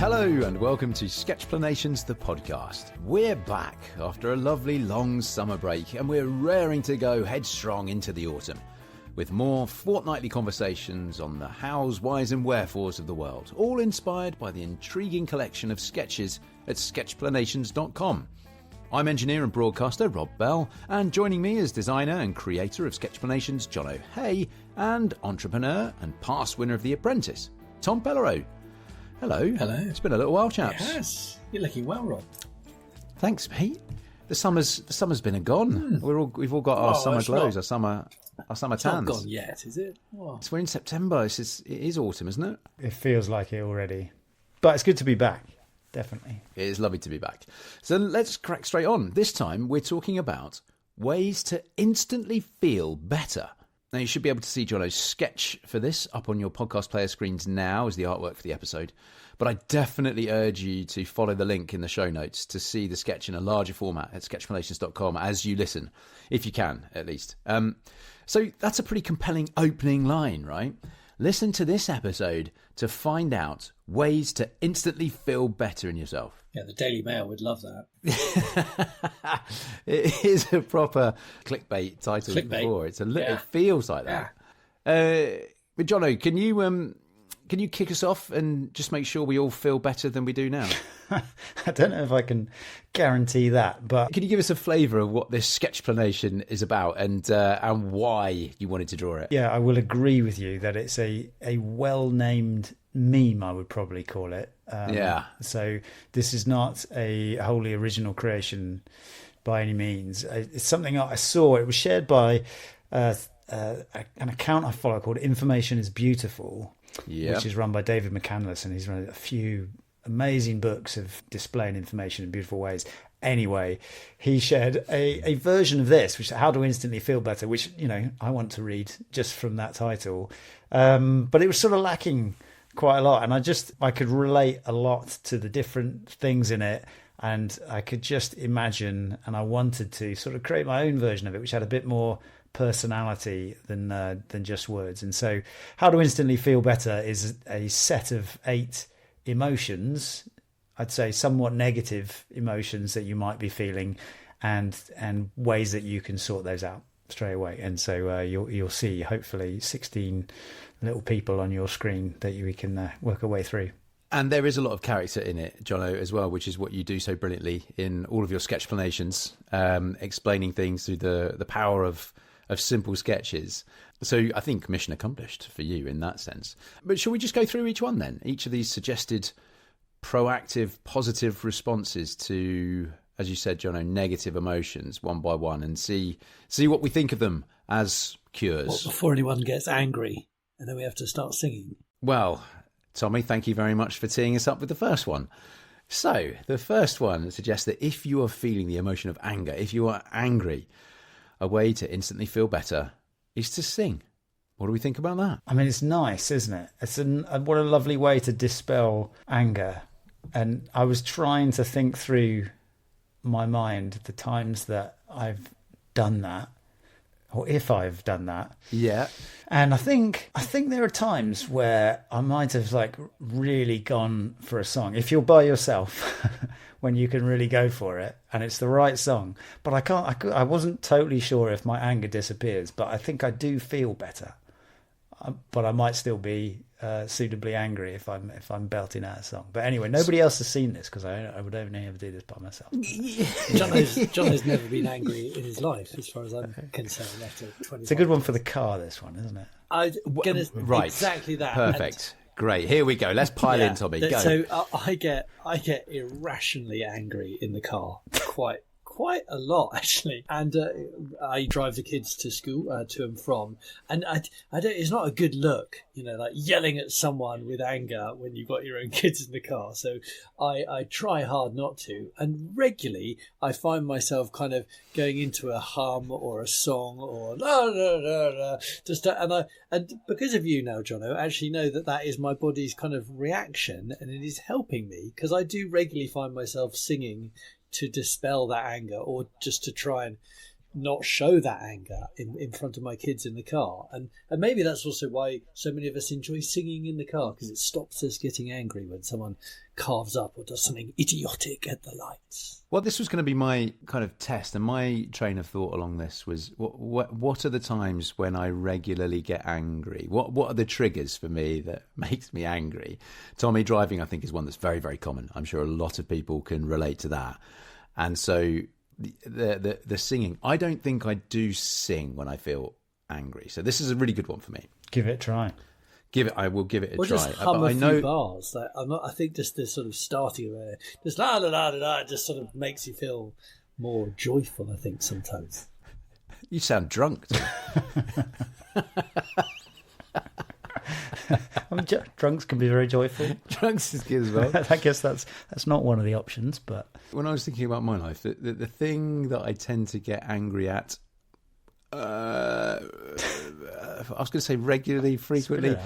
Hello and welcome to Sketchplanations, the podcast. We're back after a lovely long summer break and we're raring to go headstrong into the autumn with more fortnightly conversations on the hows, whys and wherefores of the world, all inspired by the intriguing collection of sketches at sketchplanations.com. I'm engineer and broadcaster Rob Bell, and joining me is designer and creator of Sketchplanations Jono Hey and entrepreneur and past winner of The Apprentice, Tom Pellereau. Hello. Hello. It's been a little while, chaps. It has. You're looking well, Rob. Thanks, mate. The summer's been and gone. We've all got our summer glows, our summer tans. Not gone yet, is it? Oh. We're in September. It is autumn, isn't it? It feels like it already. But it's good to be back. Definitely. It is lovely to be back. So let's crack straight on. This time we're talking about ways to instantly feel better. Now, you should be able to see Jono's sketch for this up on your podcast player screens now as the artwork for the episode. But I definitely urge you to follow the link in the show notes to see the sketch in a larger format at sketchplanations.com as you listen, if you can, at least. So that's a pretty compelling opening line, right? Listen to this episode to find out ways to instantly feel better in yourself. Yeah, the Daily Mail would love that. It is a proper clickbait title before. It's It feels like that. But Jono, can you kick us off and just make sure we all feel better than we do now? I don't know if I can guarantee that, but can you give us a flavour of what this sketchplanation is about and why you wanted to draw it? Yeah, I will agree with you that it's a well-named meme, I would probably call it. So this is not a wholly original creation by any means. It's something I saw. It was shared by an account I follow called Information is Beautiful, which is run by David McCandless, and he's run a few amazing books of displaying information in beautiful ways. Anyway, he shared a version of this, which is How to Instantly Feel Better, which, I want to read just from that title. But it was sort of lacking quite a lot. And I could relate a lot to the different things in it. And I could just imagine, and I wanted to sort of create my own version of it, which had a bit more personality than just words. And so How to Instantly Feel Better is a set of 8 emotions, I'd say somewhat negative emotions that you might be feeling, and ways that you can sort those out straight away. And so you'll see hopefully 16 little people on your screen that we can work our way through. And there is a lot of character in it, Jono, as well, which is what you do so brilliantly in all of your sketchplanations, explaining things through the power of simple sketches. So I think mission accomplished for you in that sense. But shall we just go through each one then? Each of these suggested proactive, positive responses to, as you said, Jono, negative emotions one by one, and see what we think of them as cures. Well, before anyone gets angry, and then we have to start singing. Well, Tommy, thank you very much for teeing us up with the first one. So the first one suggests that if you are feeling the emotion of anger, if you are angry, a way to instantly feel better is to sing. What do we think about that? I mean, it's nice, isn't it? What a lovely way to dispel anger. And I was trying to think through my mind the times that I've done that, or if I've done that. Yeah. And I think there are times where I might have really gone for a song. If you're by yourself, when you can really go for it and it's the right song. But I wasn't totally sure if my anger disappears, but I think I do feel better. But I might still be suitably angry if I'm belting out a song. But anyway, nobody else has seen this because I would only ever do this by myself. Jono's never been angry in his life, as far as I'm concerned. It's a good one for the car, this one, isn't it? Right, exactly that. Perfect. Great. Here we go. Let's pile in, Tommy. Go. So I get irrationally angry in the car quite a lot, actually. And I drive the kids to school, to and from, and I don't. It's not a good look, like yelling at someone with anger when you've got your own kids in the car. So I try hard not to, and regularly I find myself kind of going into a hum or a song or la la la la, and because of you now, Jono, I actually know that is my body's kind of reaction, and it is helping me because I do regularly find myself singing to dispel that anger, or just to try and not show that anger in front of my kids in the car. And maybe that's also why so many of us enjoy singing in the car, because it stops us getting angry when someone carves up or does something idiotic at the lights. Well, this was going to be my kind of test, and my train of thought along this was, what are the times when I regularly get angry? What are the triggers for me that makes me angry? Tommy, driving, I think, is one that's very, very common. I'm sure a lot of people can relate to that. And so the singing, I don't think I do sing when I feel angry. So this is a really good one for me. Give it a try. I will give it a try. Just hum a few bars. Like, I think just this sort of starting there, just la la la la la, it just sort of makes you feel more joyful. I think sometimes. You sound drunk. Drunks can be very joyful. Drunks is good as well. I guess that's not one of the options. But when I was thinking about my life, the thing that I tend to get angry at, I was going to say regularly, frequently,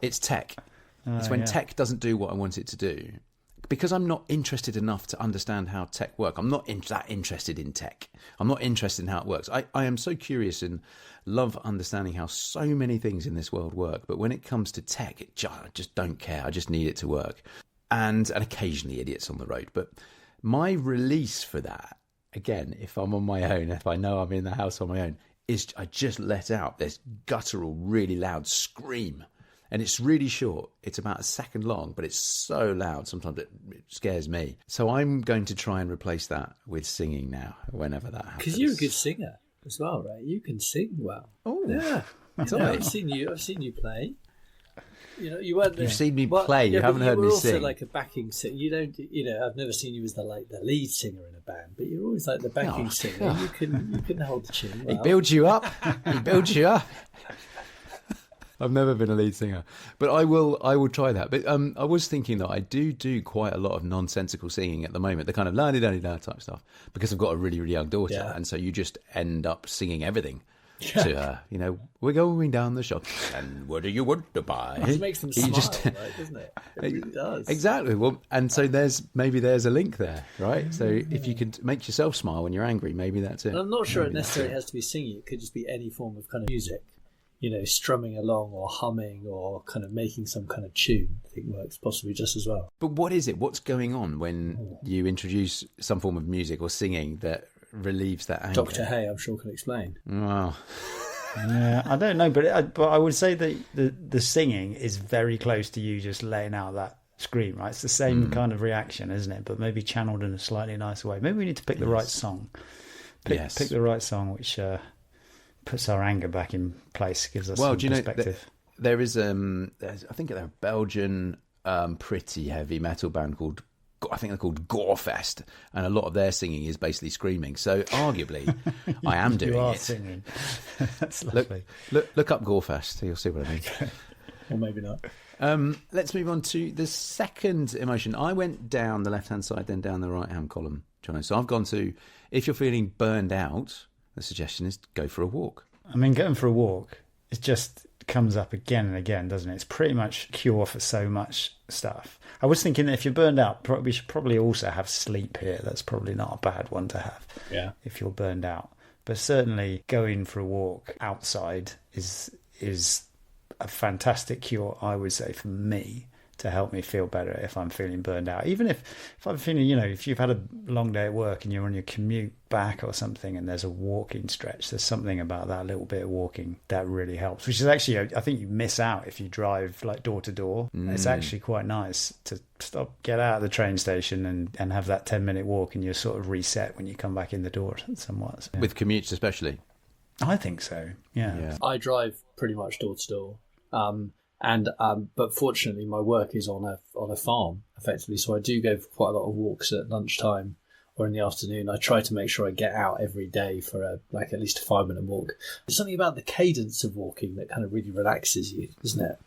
it's tech. It's when tech doesn't do what I want it to do. Because I'm not interested enough to understand how tech works. I'm not that interested in tech. I'm not interested in how it works. I am so curious and love understanding how so many things in this world work. But when it comes to tech, I just don't care. I just need it to work. And occasionally idiots on the road. But my release for that, again, if I'm on my own, if I know I'm in the house on my own, is I just let out this guttural, really loud scream. And it's really short. It's about a second long, but it's so loud. Sometimes it scares me. So I'm going to try and replace that with singing now, whenever that happens. Because you're a good singer as well, right? You can sing well. Oh, yeah. I've seen you play. You know, you weren't. You've seen me play. You haven't heard me sing. You were also like a backing singer. You don't. You know, I've never seen you as the lead singer in a band, but you're always like the backing singer. God. You can hold the tune. Well. He builds you up. He builds you up. I've never been a lead singer, but I will try that. But I was thinking that I do quite a lot of nonsensical singing at the moment, the kind of la-di-da-di-da type stuff, because I've got a really, really young daughter, and so you just end up singing everything to her. You know, we're going down the shop, and what do you want to buy? It makes them smile, right, doesn't it? It really does. Exactly. Well, and so there's a link there, right? So if you can make yourself smile when you're angry, maybe that's it. And I'm not sure it necessarily has to be singing. It could just be any form of kind of music. You know, strumming along or humming or kind of making some kind of tune, I think works possibly just as well. But what is it? What's going on when you introduce some form of music or singing that relieves that anger? Dr. Hey, I'm sure, can explain. Wow. Yeah, I don't know, but I would say that the singing is very close to you just letting out that scream, right? It's the same kind of reaction, isn't it? But maybe channeled in a slightly nicer way. Maybe we need to pick the right song. Pick the right song, which... puts our anger back in place, gives us some perspective. There is, I think they're a Belgian pretty heavy metal band called, I think they're called Gorefest, and a lot of their singing is basically screaming. So arguably, I am doing it. Singing. That's lovely. Look up Gorefest, you'll see what I mean. Or maybe not. Let's move on to the second emotion. I went down the left-hand side, then down the right-hand column, Jono. So I've gone to, if you're feeling burned out, the suggestion is go for a walk. I mean, going for a walk, it just comes up again and again, doesn't it? It's pretty much cure for so much stuff. I was thinking that if you're burned out, we should probably also have sleep here. That's probably not a bad one to have if you're burned out. But certainly going for a walk outside is a fantastic cure, I would say, for me, to help me feel better if I'm feeling burned out. Even if I'm feeling, you know, if you've had a long day at work and you're on your commute back or something and there's a walking stretch, there's something about that little bit of walking that really helps, which is actually, I think you miss out if you drive like door to door. It's actually quite nice to get out of the train station and have that 10-minute walk, and you're sort of reset when you come back in the door somewhat. So. With commutes especially? I think so, yeah. I drive pretty much door to door. But fortunately, my work is on a farm, effectively. So I do go for quite a lot of walks at lunchtime or in the afternoon. I try to make sure I get out every day for at least a 5-minute walk. There's something about the cadence of walking that kind of really relaxes you, isn't it?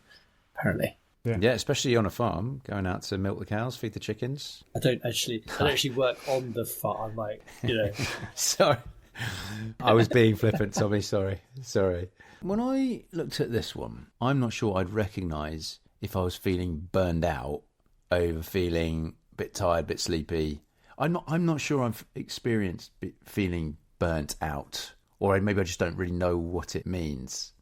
Apparently. Yeah, especially on a farm, going out to milk the cows, feed the chickens. I don't actually work on the farm, like, you know. Sorry. I was being flippant, Tommy. Sorry. When I looked at this one, I'm not sure I'd recognise if I was feeling burned out over feeling a bit tired, a bit sleepy. I'm not sure I've experienced feeling burnt out, or maybe I just don't really know what it means.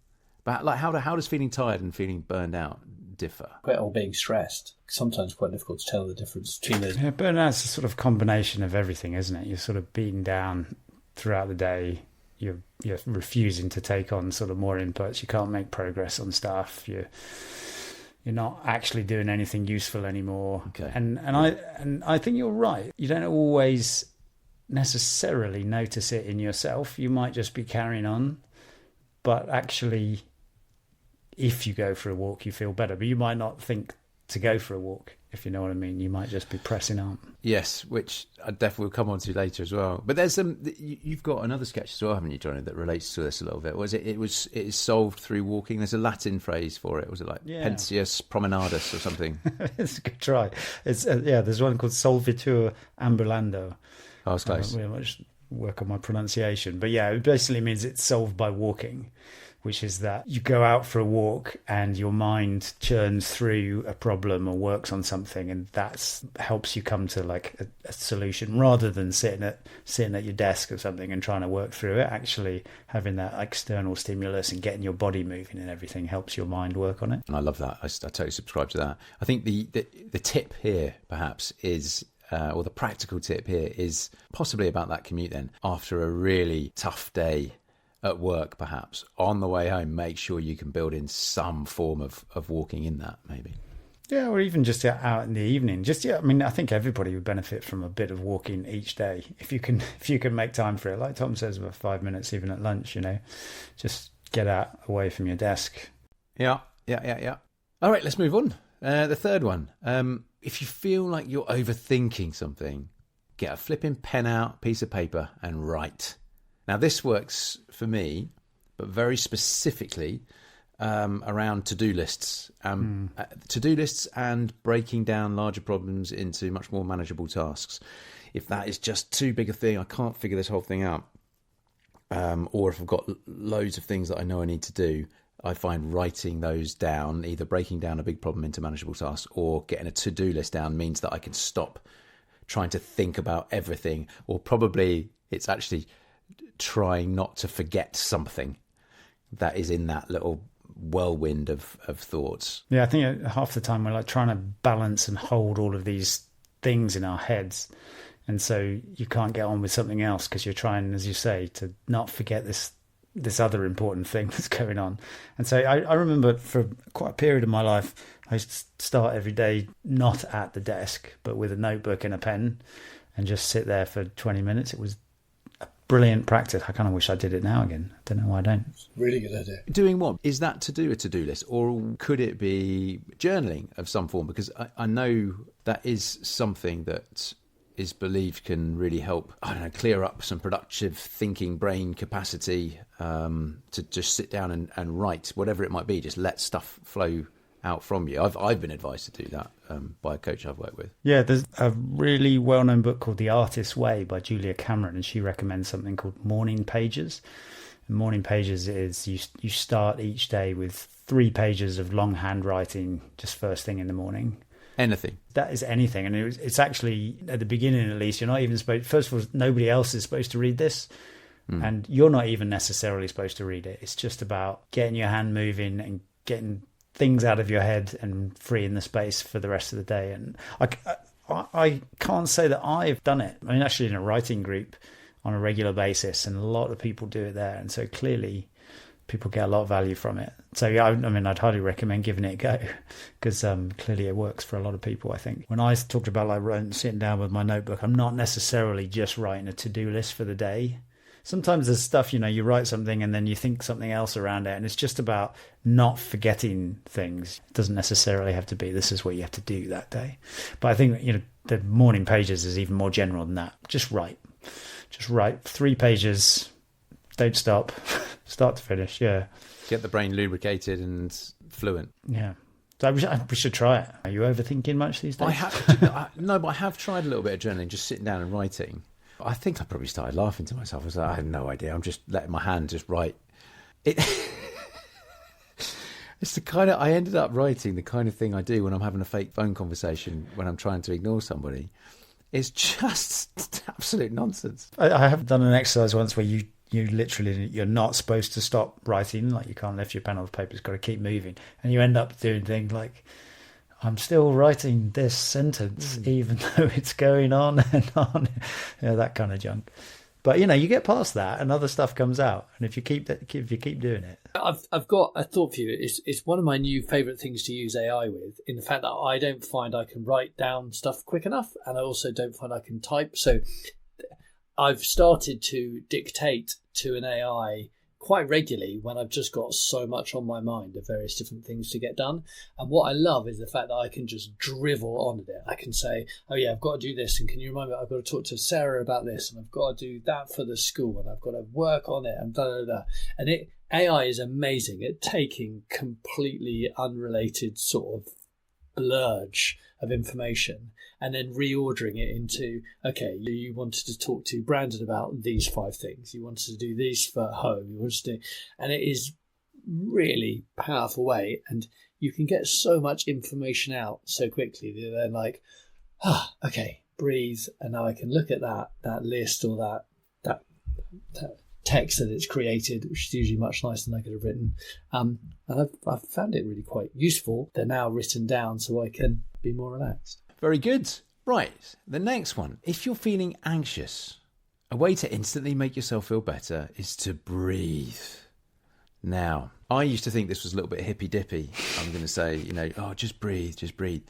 But like, how does feeling tired and feeling burned out differ? Or being stressed. Sometimes quite difficult to tell the difference between those. Yeah, burnout's a sort of combination of everything, isn't it? You're sort of beaten down throughout the day. You're refusing to take on sort of more inputs. You can't make progress on stuff. You're not actually doing anything useful anymore. Okay. And I think you're right. You don't always necessarily notice it in yourself. You might just be carrying on, but actually, if you go for a walk, you feel better. But you might not think to go for a walk, if you know what I mean. You might just be pressing on. Yes, which I definitely will come on to later as well. But there's you've got another sketch as well, haven't you, Jono, that relates to this a little bit? It is solved through walking. There's a Latin phrase for it. Was it like pensius promenadus or something? It's a good try. It's there's one called solvitur ambulando. I was close. I much work on my pronunciation. But yeah, it basically means it's solved by walking, which is that you go out for a walk and your mind churns through a problem or works on something, and that helps you come to like a solution, rather than sitting at your desk or something and trying to work through it. Actually having that external stimulus and getting your body moving and everything helps your mind work on it. And I love that. I totally subscribe to that. I think the tip here perhaps is or the practical tip here is possibly about that commute then. After a really tough day at work, perhaps, on the way home, make sure you can build in some form of walking in that, maybe. Yeah, or even just out in the evening. I mean, I think everybody would benefit from a bit of walking each day. If you can make time for it. Like Tom says, about 5 minutes, even at lunch, just get out away from your desk. Yeah. All right, let's move on. The third one. If you feel like you're overthinking something, get a flipping pen out, piece of paper, and write. Now, this works for me, but very specifically around to-do lists. To-do lists and breaking down larger problems into much more manageable tasks. If that is just too big a thing, I can't figure this whole thing out, or if I've got loads of things that I know I need to do, I find writing those down, either breaking down a big problem into manageable tasks or getting a to-do list down, means that I can stop trying to think about everything, or probably it's actually trying not to forget something that is in that little whirlwind of thoughts. Yeah, I think half the time we're like trying to balance and hold all of these things in our heads, and so you can't get on with something else because you're trying, as you say, to not forget this other important thing that's going on. And so I remember for quite a period of my life, I used to start every day not at the desk, but with a notebook and a pen, and just sit there for 20 minutes. It was a brilliant practice. I kind of wish I did it now again. I don't know why I don't. Really good idea. Doing what? Is that to do a to-do list, or could it be journaling of some form? Because I know that is something that is believed can really help, clear up some productive thinking brain capacity, to just sit down and write, whatever it might be, just let stuff flow out from you. I've been advised to do that by a coach I've worked with. Yeah, there's a really well-known book called The Artist's Way by Julia Cameron, and she recommends something called morning pages. And morning pages is you start each day with 3 pages of long handwriting just first thing in the morning. Anything. That is anything. And it's actually, at the beginning at least, you're not even supposed, first of all, nobody else is supposed to read this. And you're not even necessarily supposed to read it. It's just about getting your hand moving and getting things out of your head and freeing the space for the rest of the day. And I can't say that I've done it. I mean, actually in a writing group on a regular basis, and a lot of people do it there. And so clearly people get a lot of value from it. So yeah, I mean, I'd highly recommend giving it a go, because clearly it works for a lot of people, I think. When I talked about like sitting down with my notebook, I'm not necessarily just writing a to-do list for the day. Sometimes there's stuff, you write something and then you think something else around it, and it's just about not forgetting things. It doesn't necessarily have to be this is what you have to do that day. But I think, the morning pages is even more general than that. Just write 3 pages, don't stop, start to finish. Yeah, get the brain lubricated and fluent. Yeah, so we should try it. Are you overthinking much these days? No, but I have tried a little bit of journaling, just sitting down and writing. I think I probably started laughing to myself. I was like, I had no idea. I'm just letting my hand just write. It's the kind of, I ended up writing the kind of thing I do when I'm having a fake phone conversation when I'm trying to ignore somebody. is just absolute nonsense. I have done an exercise once where you literally, you're not supposed to stop writing, like you can't lift your pen off the paper, it's got to keep moving, and you end up doing things like, I'm still writing this sentence even though it's going on and on, that kind of junk. But you get past that and other stuff comes out, and if you keep doing it. I've got a thought for you. It's one of my new favourite things to use AI with, in the fact that I don't find I can write down stuff quick enough, and I also don't find I can type. So I've started to dictate to an AI quite regularly when I've just got so much on my mind of various different things to get done. And what I love is the fact that I can just drivel on it. I can say, oh yeah, I've got to do this, and can you remind me, I've got to talk to Sarah about this, and I've got to do that for the school, and I've got to work on it, and da. And AI is amazing at taking completely unrelated sort of blurge of information and then reordering it into, okay, you wanted to talk to Brandon about these 5 things, you wanted to do these for home, you wanted to do, and it is really powerful way, and you can get so much information out so quickly that they're like, okay, breathe, and now I can look at that list or that text that it's created, which is usually much nicer than I could have written, and I've found it really quite useful. They're now written down so I can be more relaxed. Very good. Right, the next one. If you're feeling anxious, a way to instantly make yourself feel better is to breathe. Now, I used to think this was a little bit hippy-dippy. I'm going to say, just breathe, just breathe.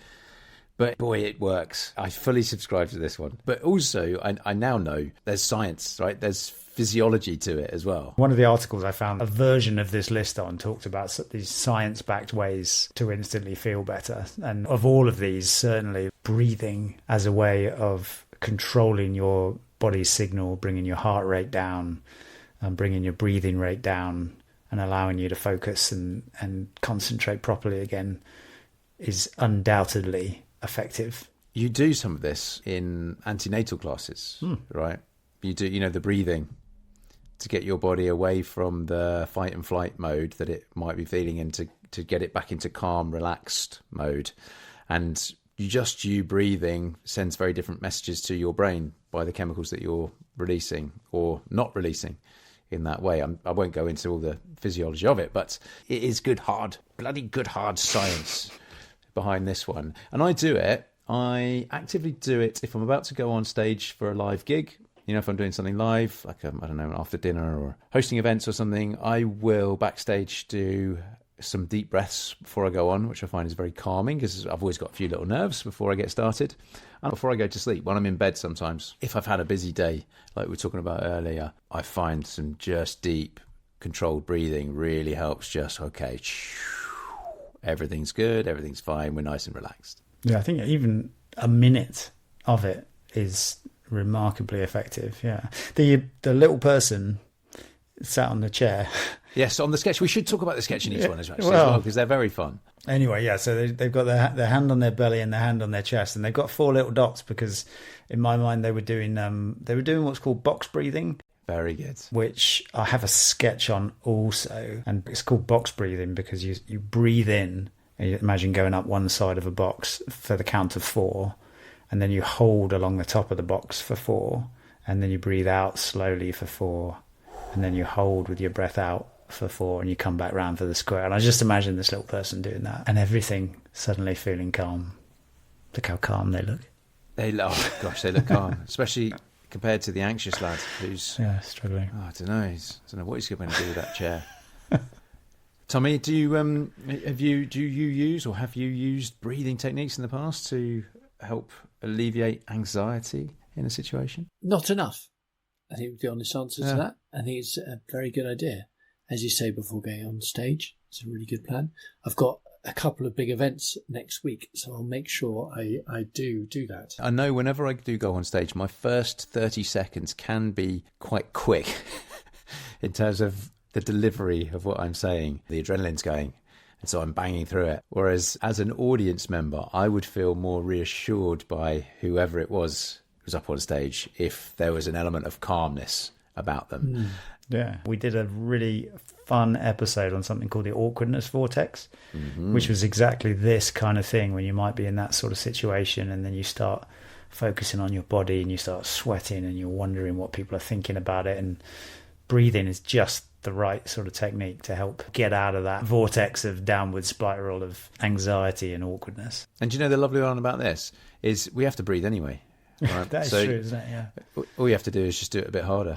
But boy, it works. I fully subscribe to this one. But also, I now know there's science, right? There's physiology to it as well. One of the articles I found, a version of this list on, talked about these science-backed ways to instantly feel better. And of all of these, certainly breathing as a way of controlling your body's signal, bringing your heart rate down, and bringing your breathing rate down, and allowing you to focus and concentrate properly again, is undoubtedly effective. You do some of this in antenatal classes, right? You do, the breathing to get your body away from the fight and flight mode that it might be feeling in, to get it back into calm, relaxed mode. And you breathing sends very different messages to your brain by the chemicals that you're releasing or not releasing in that way. I won't go into all the physiology of it, but it is bloody good hard science behind this one. And I actively do it if I'm about to go on stage for a live gig. If I'm doing something live, like, I don't know, after dinner or hosting events or something, I will backstage do some deep breaths before I go on, which I find is very calming because I've always got a few little nerves before I get started. And before I go to sleep, when I'm in bed sometimes, if I've had a busy day, like we were talking about earlier, I find some just deep, controlled breathing really helps. Just, okay, everything's good, everything's fine, we're nice and relaxed. Yeah, I think even a minute of it is remarkably effective. Yeah, the little person sat on the chair. Yes, on the sketch. We should talk about the sketch in each one as well, because they're very fun. Anyway, yeah, so they've got their hand on their belly and their hand on their chest, and they've got 4 little dots because, in my mind, they were doing what's called box breathing. Very good. Which I have a sketch on also, and it's called box breathing because you breathe in, and you imagine going up one side of a box for the count of 4, and then you hold along the top of the box for 4, and then you breathe out slowly for 4, and then you hold with your breath out for 4, and you come back round for the square. And I just imagine this little person doing that, and everything suddenly feeling calm. Look how calm they look. They look calm, especially compared to the anxious lad who's struggling. I don't know. I don't know what he's going to do with that chair. Tommy, do you use or have you used breathing techniques in the past to help alleviate anxiety in a situation? Not enough. I think would be the honest answer to that. I think it's a very good idea. As you say, before going on stage, it's a really good plan. I've got a couple of big events next week, so I'll make sure I do that. I know whenever I do go on stage, my first 30 seconds can be quite quick in terms of the delivery of what I'm saying. The adrenaline's going, and so I'm banging through it. Whereas as an audience member, I would feel more reassured by whoever it was who was up on stage if there was an element of calmness about them. Yeah, we did a really fun episode on something called the awkwardness vortex, which was exactly this kind of thing when you might be in that sort of situation and then you start focusing on your body and you start sweating and you're wondering what people are thinking about it. And breathing is just the right sort of technique to help get out of that vortex of downward spiral of anxiety and awkwardness. And do you know the lovely one about this is we have to breathe anyway. Right? That is true, isn't it? Yeah. All you have to do is just do it a bit harder.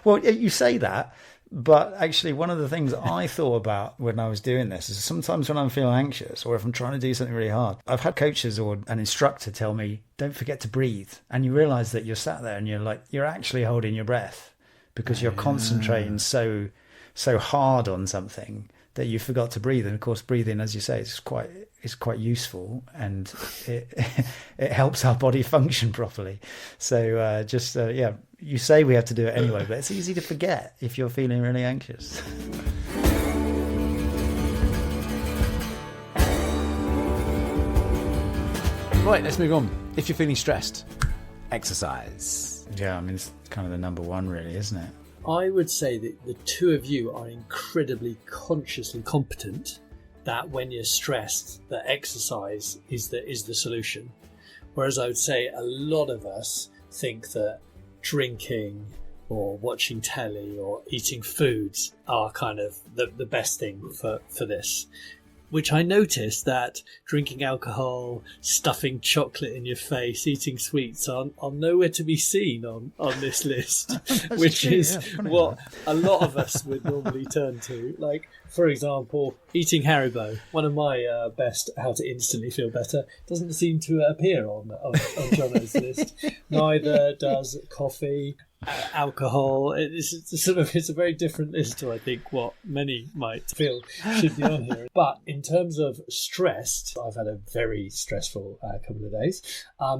Well, you say that, but actually one of the things I thought about when I was doing this is sometimes when I'm feeling anxious or if I'm trying to do something really hard, I've had coaches or an instructor tell me, don't forget to breathe. And you realise that you're sat there and you're actually holding your breath because you're concentrating so hard on something that you forgot to breathe. And of course, breathing, as you say, is quite useful, and it helps our body function properly. So you say we have to do it anyway, but it's easy to forget if you're feeling really anxious. Right, let's move on. If you're feeling stressed, exercise. Yeah, I mean, it's kind of the number one, really, isn't it? I would say that the two of you are incredibly consciously competent that when you're stressed, that exercise is the solution. Whereas I would say a lot of us think that drinking or watching telly or eating foods are kind of the best thing for this. Which I noticed that drinking alcohol, stuffing chocolate in your face, eating sweets are nowhere to be seen on this list, which true, is what that. a lot of us would normally turn to. Like, for example, eating Haribo, one of my best how to instantly feel better, doesn't seem to appear on Jono's list. Neither does coffee, alcohol. It's a very different list to I think what many might feel should be on here. But in terms of stressed, I've had a very stressful couple of days. I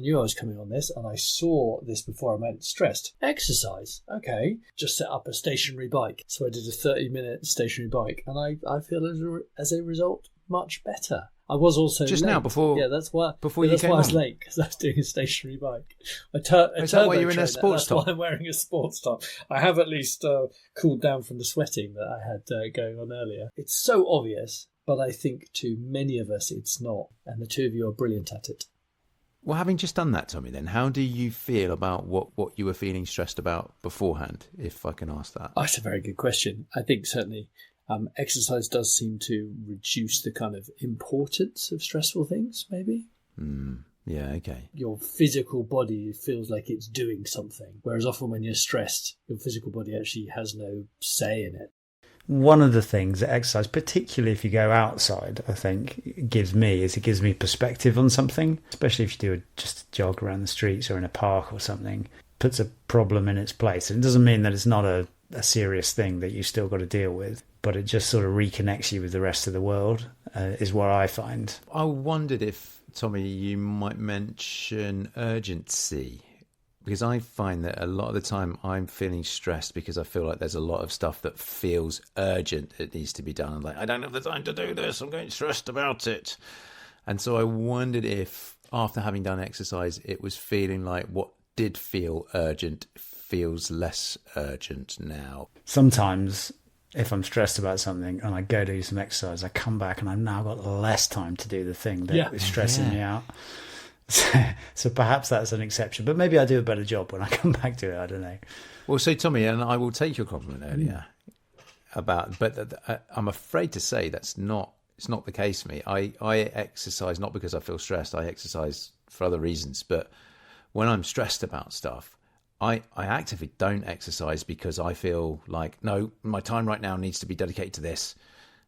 knew I was coming on this, and I saw this before I went stressed. Exercise, okay. Just set up a stationary bike, so I did a 30-minute stationary bike, and I feel as a result much better. I was also just late. now before. Yeah, that's why. Before that's you why came I was on. late, because I was doing a stationary bike. Is that why you're in a sports top? That's why I'm wearing a sports top. I have at least cooled down from the sweating that I had going on earlier. It's so obvious, but I think to many of us it's not, and the two of you are brilliant at it. Well, having just done that, Tommy, then how do you feel about what you were feeling stressed about beforehand, if I can ask that? That's a very good question. I think certainly exercise does seem to reduce the kind of importance of stressful things, maybe. Yeah, okay. Your physical body feels like it's doing something, whereas often when you're stressed, your physical body actually has no say in it. One of the things that exercise, particularly if you go outside, I think it gives me perspective on something, especially if you do just a jog around the streets or in a park or something, puts a problem in its place. It doesn't mean that it's not a serious thing that you still got to deal with, but it just sort of reconnects you with the rest of the world, is what I find. I wondered if, Tommy, you might mention urgency, because I find that a lot of the time I'm feeling stressed because I feel like there's a lot of stuff that feels urgent. It needs to be done. I'm like, I don't have the time to do this. I'm getting stressed about it. And so I wondered if after having done exercise, it was feeling like what did feel urgent feels less urgent now. Sometimes if I'm stressed about something and I go do some exercise, I come back and I've now got less time to do the thing that is stressing me out. So perhaps that's an exception, but maybe I do a better job when I come back to it. I don't know. Well, so Tommy, and I will take your compliment earlier but I'm afraid to say it's not the case for me. I exercise not because I feel stressed. I exercise for other reasons. But when I'm stressed about stuff, I actively don't exercise because I feel like, no, my time right now needs to be dedicated to this.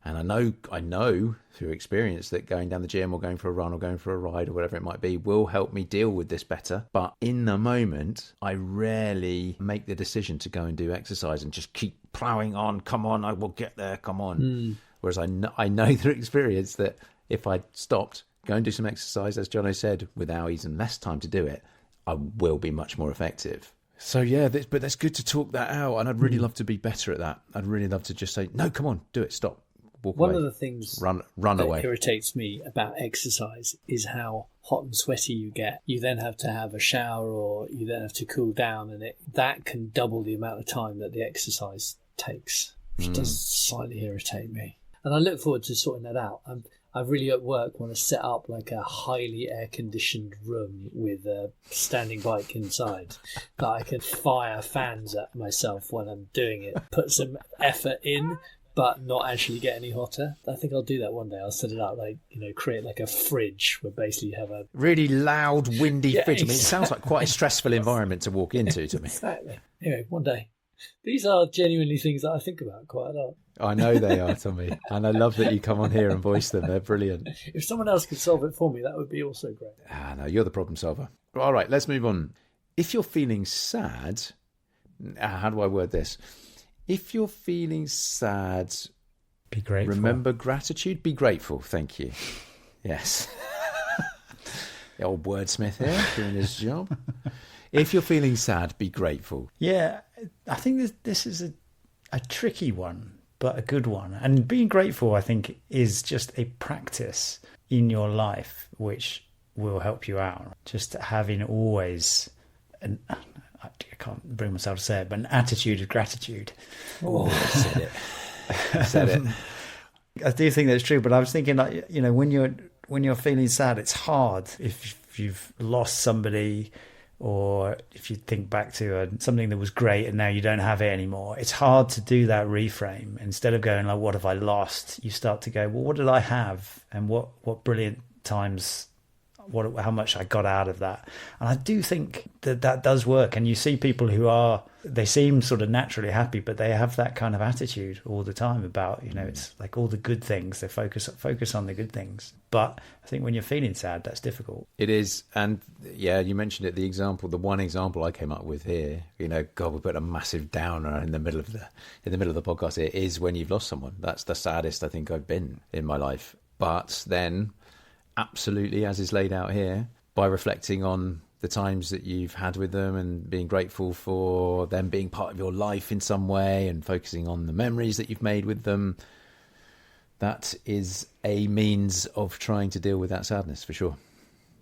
And I know through experience that going down the gym or going for a run or going for a ride or whatever it might be will help me deal with this better. But in the moment, I rarely make the decision to go and do exercise and just keep ploughing on. Come on, I will get there. Come on. Whereas I know through experience that if I stopped, go and do some exercise, as Jono said, with hours and less time to do it, I will be much more effective. So yeah, but that's good to talk that out. And I'd really love to be better at that. I'd really love to just say, no, come on, do it, stop. One of the things run that away irritates me about exercise is how hot and sweaty you get. You then have to have a shower or you then have to cool down, and that can double the amount of time that the exercise takes, which does slightly irritate me. And I look forward to sorting that out. I really at work want to set up like a highly air-conditioned room with a standing bike inside that I can fire fans at myself when I'm doing it. Put some effort in, but not actually get any hotter. I think I'll do that one day. I'll set it up create like a fridge where basically you have a really loud, windy fridge. I mean, exactly. it sounds like quite a stressful environment to walk into to me. Exactly. Anyway, one day. These are genuinely things that I think about quite a lot. I know they are, Tommy. And I love that you come on here and voice them. They're brilliant. If someone else could solve it for me, that would be also great. No, you're the problem solver. All right, let's move on. If you're feeling sad, how do I word this? If you're feeling sad, be grateful. Remember gratitude. Be grateful. Thank you. Yes. The old wordsmith here doing his job. If you're feeling sad, be grateful. Yeah, I think this is a tricky one, but a good one. And being grateful, I think, is just a practice in your life which will help you out. Just having always I can't bring myself to say it, but an attitude of gratitude. Oh, said it. Said it. I do think that's true, but I was thinking, like, when you're feeling sad, it's hard if you've lost somebody, or if you think back to something that was great and now you don't have it anymore. It's hard to do that reframe. Instead of going like, what have I lost? You start to go, well, what did I have? And what brilliant times, how much I got out of that. And I do think that does work. And you see people who they seem sort of naturally happy, but they have that kind of attitude all the time about, it's like all the good things. They focus on the good things. But I think when you're feeling sad, that's difficult. It is. And yeah, you mentioned it, the one example I came up with here, God, we put a massive downer in the middle of the podcast. It is when you've lost someone. That's the saddest I think I've been in my life. But then absolutely, as is laid out here, by reflecting on the times that you've had with them and being grateful for them being part of your life in some way and focusing on the memories that you've made with them, that is a means of trying to deal with that sadness for sure.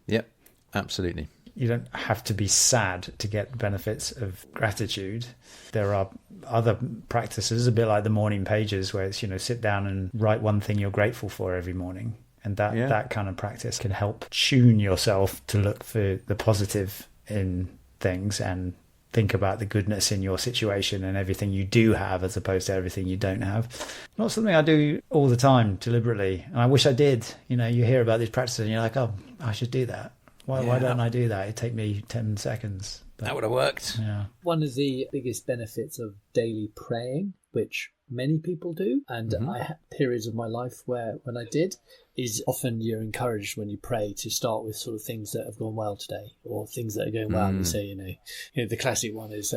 Yep, absolutely. You don't have to be sad to get the benefits of gratitude. There are other practices, a bit like the morning pages, where it's, sit down and write one thing you're grateful for every morning. And that kind of practice can help tune yourself to look for the positive in things and think about the goodness in your situation and everything you do have as opposed to everything you don't have. Not something I do all the time deliberately. And I wish I did. You hear about these practices and you're like, oh, I should do that. Why don't I do that? It'd take me 10 seconds. But that would have worked. Yeah. One of the biggest benefits of daily praying, which many people do, and I had periods of my life where when I did, is often you're encouraged when you pray to start with sort of things that have gone well today or things that are going well. You say, the classic one is,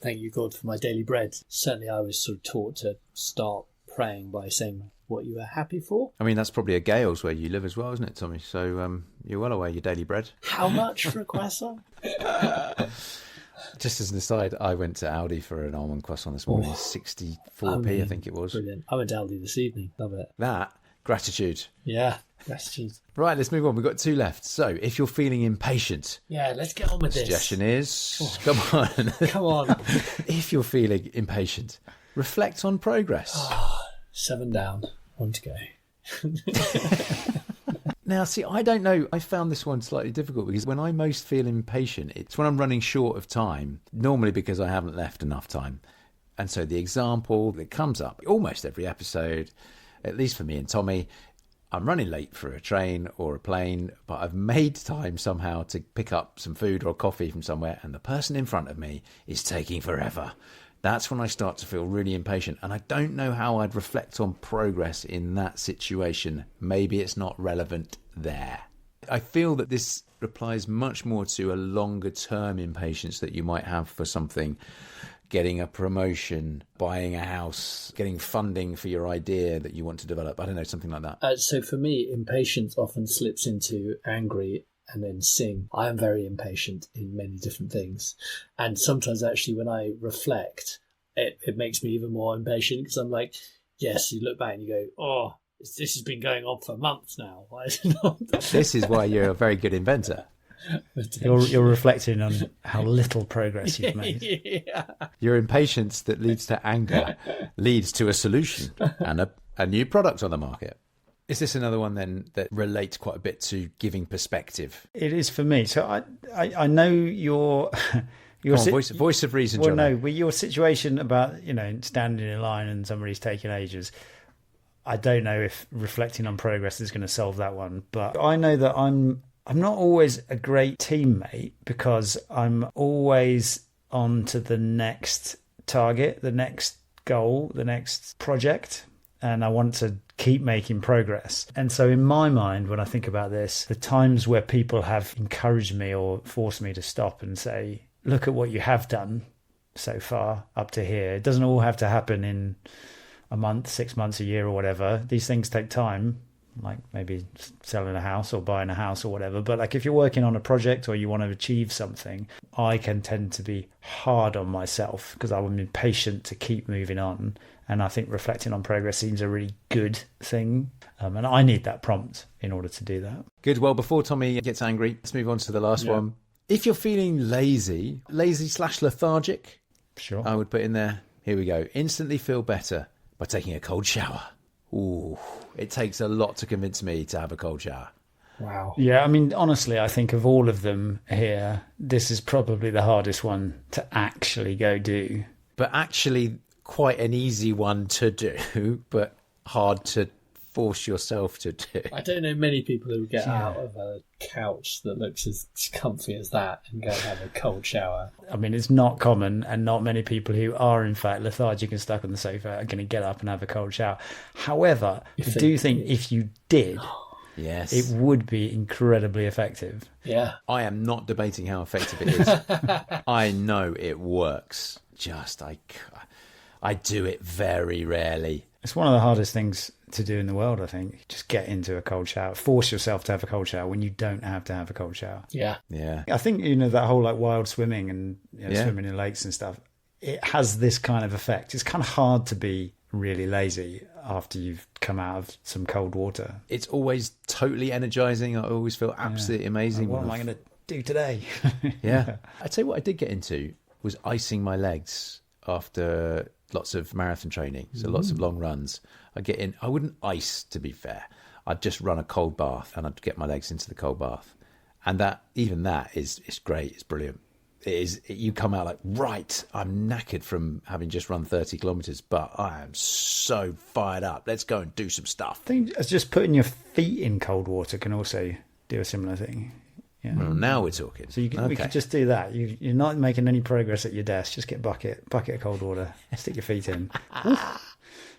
thank you, God, for my daily bread. Certainly I was sort of taught to start praying by saying what you were happy for. I mean, that's probably a Gales where you live as well, isn't it, Tommy? So you're well aware your daily bread. How much for a croissant? Just as an aside, I went to Aldi for an almond croissant this morning, 64p, I think it was. Brilliant. I went to Aldi this evening. Love it. That, gratitude. Yeah, gratitude. Right, let's move on. We've got 2 left. So, if you're feeling impatient... Yeah, let's get on with this. Suggestion is... Come on. Come on. If you're feeling impatient, reflect on progress. 7 down. 1 to go. Now, see, I don't know. I found this one slightly difficult because when I most feel impatient, it's when I'm running short of time, normally because I haven't left enough time. And so the example that comes up almost every episode, at least for me and Tommy, I'm running late for a train or a plane, but I've made time somehow to pick up some food or coffee from somewhere, and the person in front of me is taking forever. That's when I start to feel really impatient, and I don't know how I'd reflect on progress in that situation. Maybe it's not relevant there. I feel that this applies much more to a longer term impatience that you might have for something, getting a promotion, buying a house, getting funding for your idea that you want to develop. I don't know, something like that. So for me, impatience often slips into angry and then sing. I am very impatient in many different things. And sometimes actually when I reflect, it makes me even more impatient because I'm like, yes, you look back and you go, oh, this has been going on for months now. Why is it not? This is why you're a very good inventor. You're reflecting on how little progress you've made. Yeah. Your impatience that leads to anger leads to a solution and a a new product on the market. Is this another one then that relates quite a bit to giving perspective? It is for me. So I know your voice of reason, John. Well, no, with your situation about, standing in line and somebody's taking ages, I don't know if reflecting on progress is going to solve that one. But I know that I'm not always a great teammate because I'm always on to the next target, the next goal, the next project. And I want to keep making progress. And so in my mind, when I think about this, the times where people have encouraged me or forced me to stop and say, look at what you have done so far up to here. It doesn't all have to happen in a month, 6 months, a year or whatever. These things take time, like maybe selling a house or buying a house or whatever. But like if you're working on a project or you want to achieve something, I can tend to be hard on myself because I'm impatient to keep moving on. And I think reflecting on progress seems a really good thing. And I need that prompt in order to do that. Good. Well, before Tommy gets angry, let's move on to the last one. If you're feeling lazy/lethargic, sure, I would put in there, here we go, instantly feel better by taking a cold shower. Ooh, it takes a lot to convince me to have a cold shower. Wow. Yeah, I mean, honestly, I think of all of them here, this is probably the hardest one to actually go do. But actually quite an easy one to do, but hard to force yourself to do. I don't know many people who get out of a couch that looks as comfy as that and go and have a cold shower. I mean, it's not common, and not many people who are in fact lethargic and stuck on the sofa are going to get up and have a cold shower. However, I do think if you did, yes, it would be incredibly effective. Yeah. I am not debating how effective it is. I know it works. I do it very rarely. It's one of the hardest things to do in the world, I think. Just get into a cold shower. Force yourself to have a cold shower when you don't have to have a cold shower. Yeah. Yeah. I think, that whole like wild swimming and swimming in lakes and stuff, it has this kind of effect. It's kind of hard to be really lazy after you've come out of some cold water. It's always totally energizing. I always feel absolutely amazing. Like, what am I going to do today? Yeah. I tell you what I did get into was icing my legs after lots of marathon training, so lots of long runs. I get in. I wouldn't ice, to be fair. I'd just run a cold bath and I'd get my legs into the cold bath, and that is great. It's brilliant. It is. You come out like, right, I'm knackered from having just run 30 kilometers, but I am so fired up. Let's go and do some stuff. I think it's just putting your feet in cold water can also do a similar thing. Yeah. Well, now we're talking. So we could just do that. You're not making any progress at your desk. Just get a bucket of cold water, stick your feet in,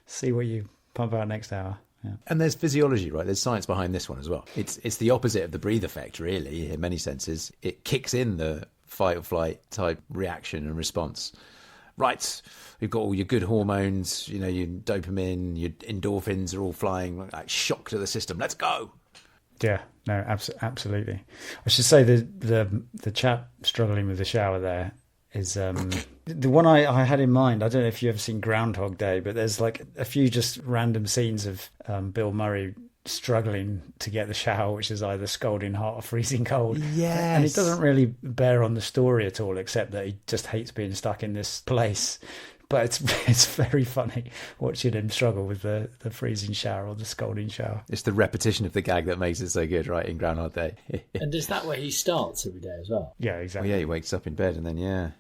see what you pump out next hour. Yeah. And there's physiology, right? There's science behind this one as well. It's the opposite of the breathe effect, really, in many senses. It kicks in the fight or flight type reaction and response. Right, you've got all your good hormones, your dopamine, your endorphins are all flying, like shock to the system. Let's go. Yeah, no, absolutely. I should say the chap struggling with the shower there is the one I had in mind. I don't know if you've ever seen Groundhog Day, but there's like a few just random scenes of Bill Murray struggling to get the shower, which is either scalding hot or freezing cold. Yes. And it doesn't really bear on the story at all, except that he just hates being stuck in this place. But it's very funny watching him struggle with the freezing shower or the scalding shower. It's the repetition of the gag that makes it so good, right, in Groundhog Day. And is that where he starts every day as well? Yeah, exactly. Well, yeah, he wakes up in bed and then,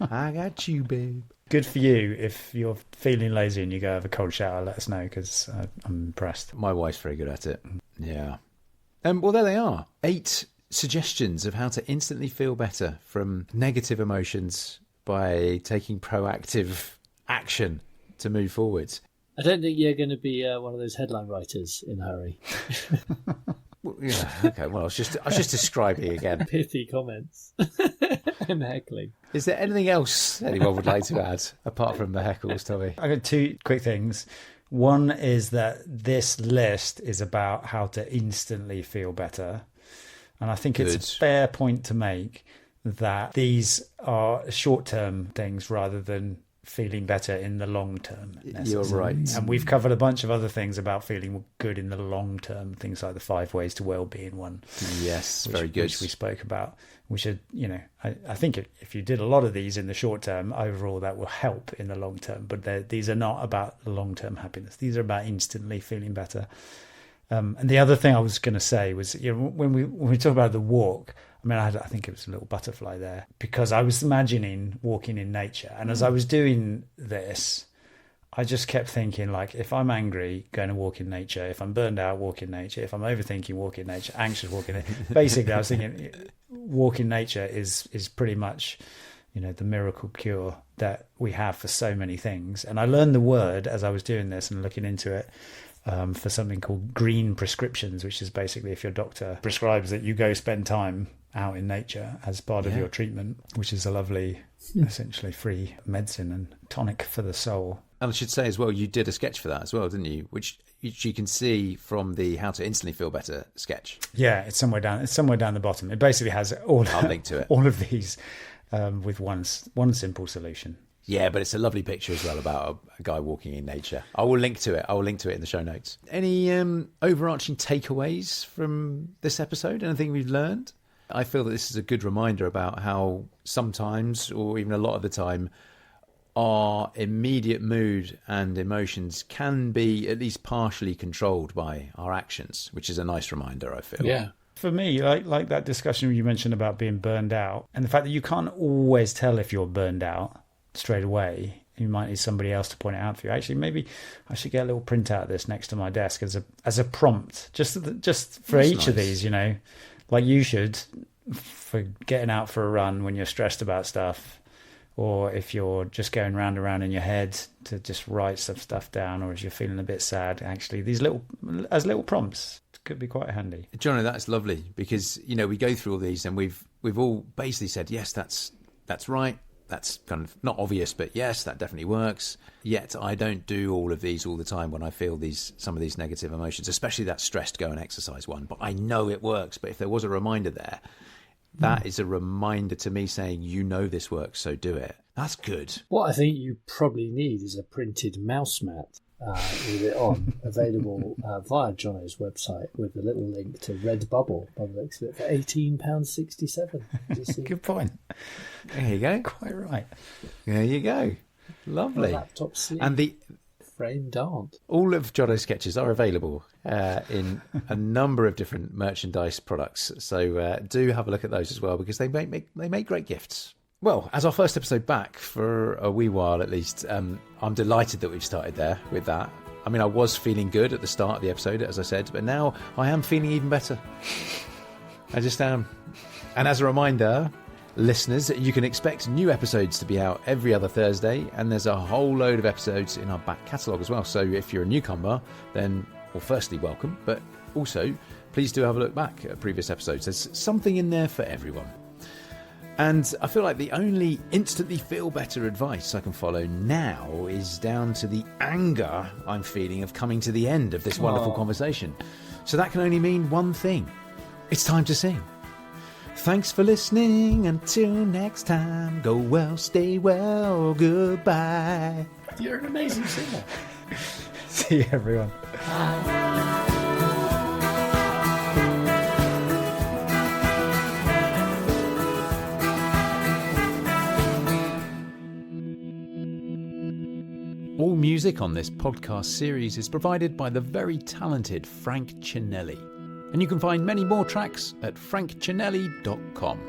I got you, babe. Good for you. If you're feeling lazy and you go have a cold shower, let us know, because I'm impressed. My wife's very good at it. Yeah. Well, there they are. 8 suggestions of how to instantly feel better from negative emotions by taking proactive action to move forwards. I don't think you're going to be one of those headline writers in a hurry. Well, yeah, okay. Well, I was just describing again. Pithy comments and heckling. Is there anything else anyone would like to add apart from the heckles, Tommy? I got 2 quick things. One is that this list is about how to instantly feel better. And I think it's a fair point to make that these are short-term things rather than feeling better in the long term. You're right. And we've covered a bunch of other things about feeling good in the long term, things like the 5 ways to well-being one. Yes, very good. Which we spoke about. We should, I think if you did a lot of these in the short term, overall that will help in the long term. But these are not about long-term happiness. These are about instantly feeling better. And the other thing I was going to say was, when we talk about the walk, I think it was a little butterfly there, because I was imagining walking in nature. And as I was doing this, I just kept thinking, like, if I'm angry, going to walk in nature. If I'm burned out, walk in nature. If I'm overthinking, walk in nature. Anxious, walk in nature. Basically, I was thinking walk in nature is pretty much, the miracle cure that we have for so many things. And I learned the word as I was doing this and looking into it for something called green prescriptions, which is basically if your doctor prescribes that you go spend time out in nature as part of your treatment, which is a lovely, essentially free medicine and tonic for the soul. And I should say as well, you did a sketch for that as well, didn't you? Which you can see from the How to Instantly Feel Better sketch. Yeah, it's somewhere down the bottom. It basically has I'll link to it. All of these with one simple solution. Yeah, but it's a lovely picture as well about a guy walking in nature. I will link to it. In the show notes. Any overarching takeaways from this episode? Anything we've learned? I feel that this is a good reminder about how sometimes, or even a lot of the time, our immediate mood and emotions can be at least partially controlled by our actions, which is a nice reminder, I feel. Yeah. For me, like that discussion you mentioned about being burned out, and the fact that you can't always tell if you're burned out straight away. You might need somebody else to point it out for you. Actually, maybe I should get a little printout of this next to my desk as a prompt, just for That's each nice. of these, like you should, for getting out for a run when you're stressed about stuff. Or if you're just going round and round in your head, to just write some stuff down, or if you're feeling a bit sad, actually, these little prompts could be quite handy. Jono, that's lovely, because we go through all these and we've all basically said, yes, that's right. That's kind of not obvious, but yes, that definitely works. Yet I don't do all of these all the time when I feel some of these negative emotions, especially that stressed go and exercise one. But I know it works. But if there was a reminder there, that is a reminder to me saying, this works, so do it. That's good. What I think you probably need is a printed mouse mat with it on, available via Jono's website with a little link to Redbubble by the looks of it for £18.67. Good point. There you go. Quite right. There you go. Lovely. Laptop sleeve. And the framed aren't. all of Jono's sketches are available in a number of different merchandise products. So do have a look at those as well, because they make great gifts. Well, as our first episode back for a wee while at least, I'm delighted that we've started there with that. I mean, I was feeling good at the start of the episode, as I said, but now I am feeling even better. I just am. And as a reminder, listeners, you can expect new episodes to be out every other Thursday, and there's a whole load of episodes in our back catalogue as well. So if you're a newcomer, then, well, firstly, welcome, but also please do have a look back at previous episodes. There's something in there for everyone. And I feel like the only instantly feel better advice I can follow now is down to the anger I'm feeling of coming to the end of this wonderful conversation. So that can only mean one thing. It's time to sing. Thanks for listening. Until next time, go well, stay well, goodbye. You're an amazing singer. See you, everyone. All music on this podcast series is provided by the very talented Frank Cinelli. And you can find many more tracks at frankcinelli.com.